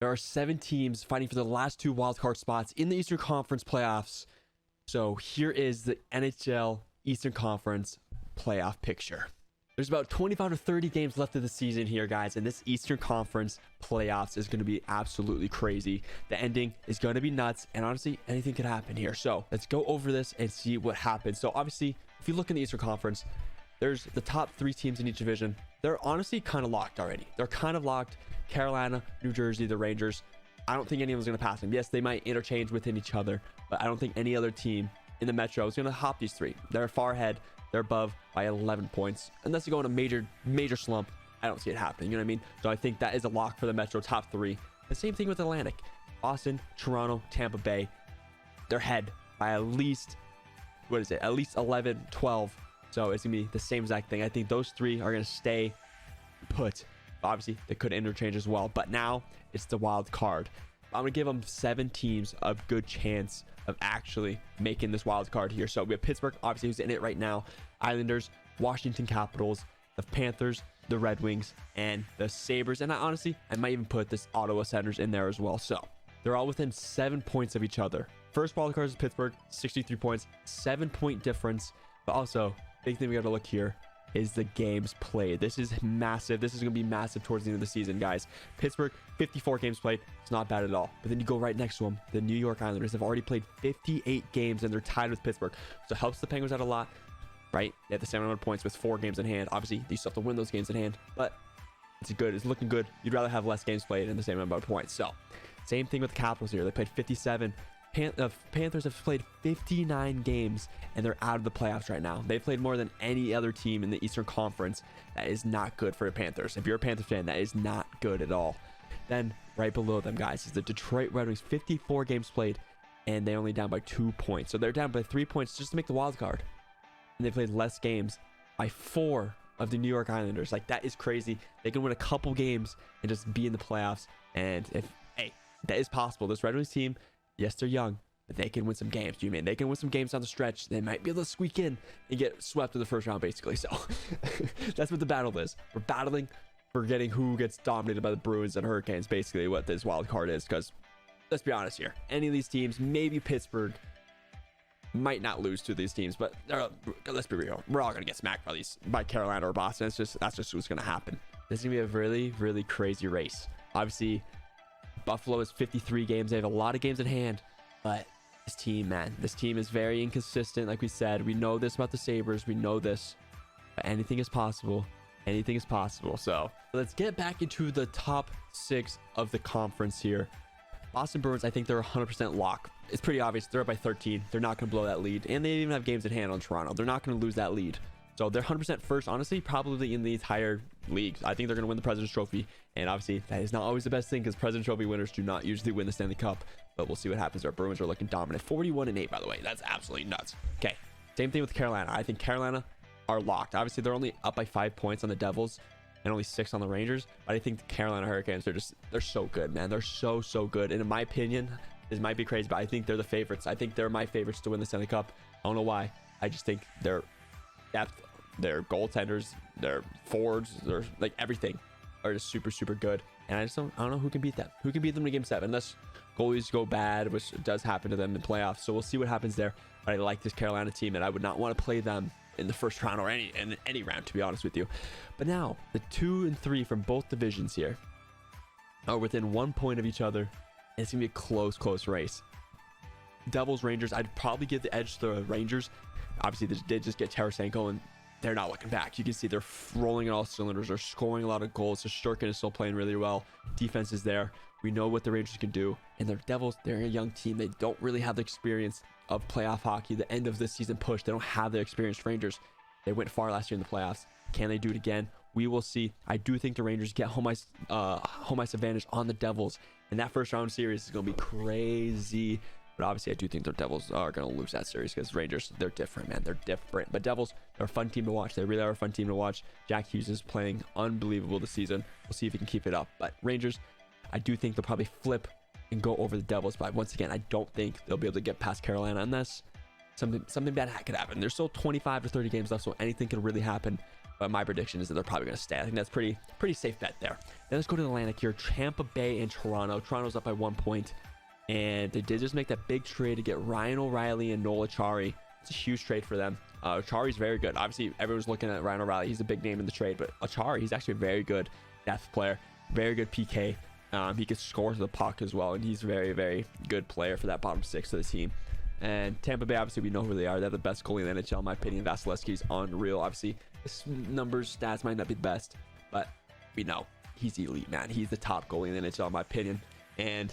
There are 7 teams fighting for the last 2 wildcard spots in the Eastern Conference playoffs. So here is the NHL Eastern Conference playoff picture. There's about 25 to 30 games left of the season here, guys, and this Eastern Conference playoffs is going to be absolutely crazy. The ending is going to be nuts, and honestly, anything could happen here. So let's go over this and see what happens. So obviously, if you look in the Eastern Conference, there's the top 3 teams in each division. They're honestly kind of locked already. They're kind of locked. Carolina, New Jersey, the Rangers. I don't think anyone's going to pass them. Yes, they might interchange within each other, but I don't think any other team in the Metro is going to hop these 3. They're far ahead. They're above by 11 points. Unless you go in a major slump, I don't see it happening. You know what I mean? So I think that is a lock for the Metro top 3. The same thing with Atlantic. Boston, Toronto, Tampa Bay. They're ahead by at least, at least 11, 12. So it's going to be the same exact thing. I think those 3 are going to stay put. Obviously, they could interchange as well. But now it's the wild card. I'm going to give them 7 teams a good chance of actually making this wild card here. So we have Pittsburgh, obviously, who's in it right now. Islanders, Washington Capitals, the Panthers, the Red Wings, and the Sabres. And I might even put this Ottawa Senators in there as well. So they're all within 7 points of each other. First wild card is Pittsburgh, 63 points, 7-point difference. But also, big thing we got to look here is the games played. This is massive. This is going to be massive towards the end of the season, guys. Pittsburgh, 54 games played. It's not bad at all. But then you go right next to them. The New York Islanders have already played 58 games, and they're tied with Pittsburgh. So it helps the Penguins out a lot, right? They have the 700 points with 4 games in hand. Obviously, you still have to win those games in hand, but it's good. It's looking good. You'd rather have less games played and the same amount of points. So same thing with the Capitals here. They played 57. Panthers have played 59 games, and they're out of the playoffs right now. They've played more than any other team in the Eastern Conference. That is not good for the Panthers. If you're a Panthers fan, that is not good at all. Then right below them, guys, is the Detroit Red Wings. 54 games played, and they only down by 2 points. So they're down by 3 points just to make the wild card. And they played less games by 4 of the New York Islanders. Like, that is crazy. They can win a couple games and just be in the playoffs. And that is possible. This Red Wings team, yes, they're young, but they can win some games. You mean they can win some games down the stretch? They might be able to squeak in and get swept in the first round, basically. So that's what the battle is. We're battling for getting who gets dominated by the Bruins and Hurricanes, basically what this wild card is. Because let's be honest here, any of these teams, maybe Pittsburgh, might not lose to these teams, but let's be real, we're all gonna get smacked by Carolina or Boston. That's just what's gonna happen. This is gonna be a really, really crazy race. Obviously, Buffalo is 53 games. They have a lot of games in hand, but this team is very inconsistent. Like we said, we know this about the Sabres. We know this, but anything is possible. Anything is possible. So let's get back into the top 6 of the conference here. Boston Bruins, I think they're 100% lock. It's pretty obvious. They're up by 13. They're not going to blow that lead, and they even have games in hand on Toronto. They're not going to lose that lead. So they're 100% first, honestly, probably in the entire league. I think they're going to win the President's Trophy. And obviously, that is not always the best thing because President's Trophy winners do not usually win the Stanley Cup. But we'll see what happens. Our Bruins are looking dominant. 41-8, by the way. That's absolutely nuts. Okay, same thing with Carolina. I think Carolina are locked. Obviously, they're only up by 5 points on the Devils and only 6 on the Rangers. But I think the Carolina Hurricanes, they're so good, man. They're so good. And in my opinion, this might be crazy, but I think they're the favorites. I think they're my favorites to win the Stanley Cup. I don't know why. I just think their depth, their goaltenders, their forwards, their like everything are just super good. And I don't know who can beat them. Who can beat them in game 7 unless goalies go bad, which does happen to them in playoffs. So we'll see what happens there. But I like this Carolina team, and I would not want to play them in the first round or any round, to be honest with you. But now the 2 and 3 from both divisions here are within 1 point of each other, and it's gonna be a close race. Devils, Rangers, I'd probably give the edge to the Rangers. Obviously, they did just get Tarasenko, and they're not looking back. You can see they're rolling in all cylinders. They're scoring a lot of goals. Shesterkin is still playing really well. Defense is there. We know what the Rangers can do. And their Devils, they're a young team. They don't really have the experience of playoff hockey. The end of this season push, they don't have the experienced Rangers. They went far last year in the playoffs. Can they do it again? We will see. I do think the Rangers get home ice advantage on the Devils. And that first round series is going to be crazy. But obviously, I do think the Devils are going to lose that series because Rangers, they're different, man. They're different. But Devils, they're a fun team to watch. They really are a fun team to watch. Jack Hughes is playing unbelievable this season. We'll see if he can keep it up. But Rangers, I do think they'll probably flip and go over the Devils. But once again, I don't think they'll be able to get past Carolina unless something bad could happen. There's still 25 to 30 games left, so anything can really happen. But my prediction is that they're probably going to stay. I think that's pretty safe bet there. Then let's go to the Atlantic here. Tampa Bay and Toronto. Toronto's up by 1 point. And they did just make that big trade to get Ryan O'Reilly and Noel Acciari. It's a huge trade for them. Acciari's very good. Obviously, everyone's looking at Ryan O'Reilly. He's a big name in the trade. But Acciari, he's actually a very good depth player. Very good PK. He can score to the puck as well. And he's a very good player for that bottom six of the team. And Tampa Bay, obviously, we know who they are. They're the best goalie in the NHL, in my opinion. Vasilevsky's unreal. Obviously, his numbers, stats might not be the best. But we know he's elite, man. He's the top goalie in the NHL, in my opinion. And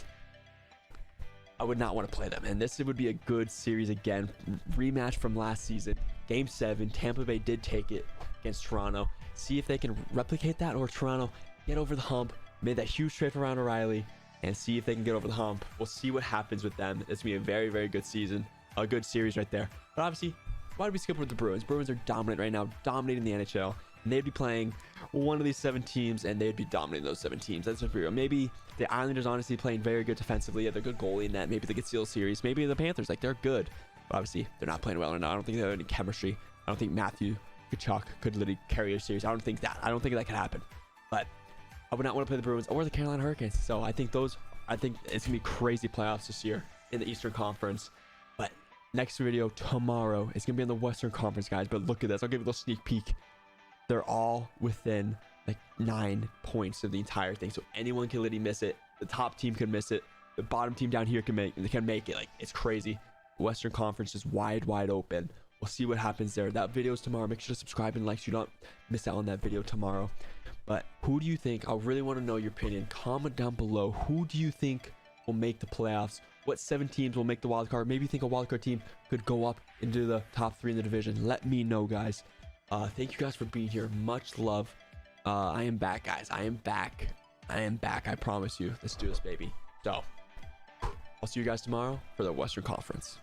I would not want to play them. And this would be a good series again. Rematch from last season. Game 7. Tampa Bay did take it against Toronto. See if they can replicate that, or Toronto get over the hump. Made that huge trade for Ryan O'Reilly. And see if they can get over the hump. We'll see what happens with them. It's going to be a very good season. A good series right there. But obviously, why do we skip over the Bruins? Bruins are dominant right now. Dominating the NHL. And they'd be playing one of these 7 teams, and they'd be dominating those 7 teams. That's real. Maybe the Islanders, honestly, playing very good defensively. Yeah, they're good goalie in that. Maybe they could steal a series. Maybe the Panthers, like, they're good. But obviously, they're not playing well right now. I don't think they have any chemistry. I don't think Matthew Tkachuk could literally carry a series. I don't think that could happen. But I would not want to play the Bruins or the Carolina Hurricanes. So I think it's going to be crazy playoffs this year in the Eastern Conference. But next video tomorrow is going to be in the Western Conference, guys. But look at this. I'll give you a little sneak peek. They're all within like 9 points of the entire thing. So anyone can literally miss it. The top team can miss it. The bottom team down here can make it. Like, it's crazy. Western Conference is wide open. We'll see what happens there. That video is tomorrow. Make sure to subscribe and like so you don't miss out on that video tomorrow. But who do you think? I really want to know your opinion. Comment down below. Who do you think will make the playoffs? What 7 teams will make the wild card? Maybe you think a wild card team could go up into the top 3 in the division. Let me know, guys. Thank you guys for being here. Much love. I am back, guys. I am back. I promise you. Let's do this, baby. So I'll see you guys tomorrow for the Western Conference.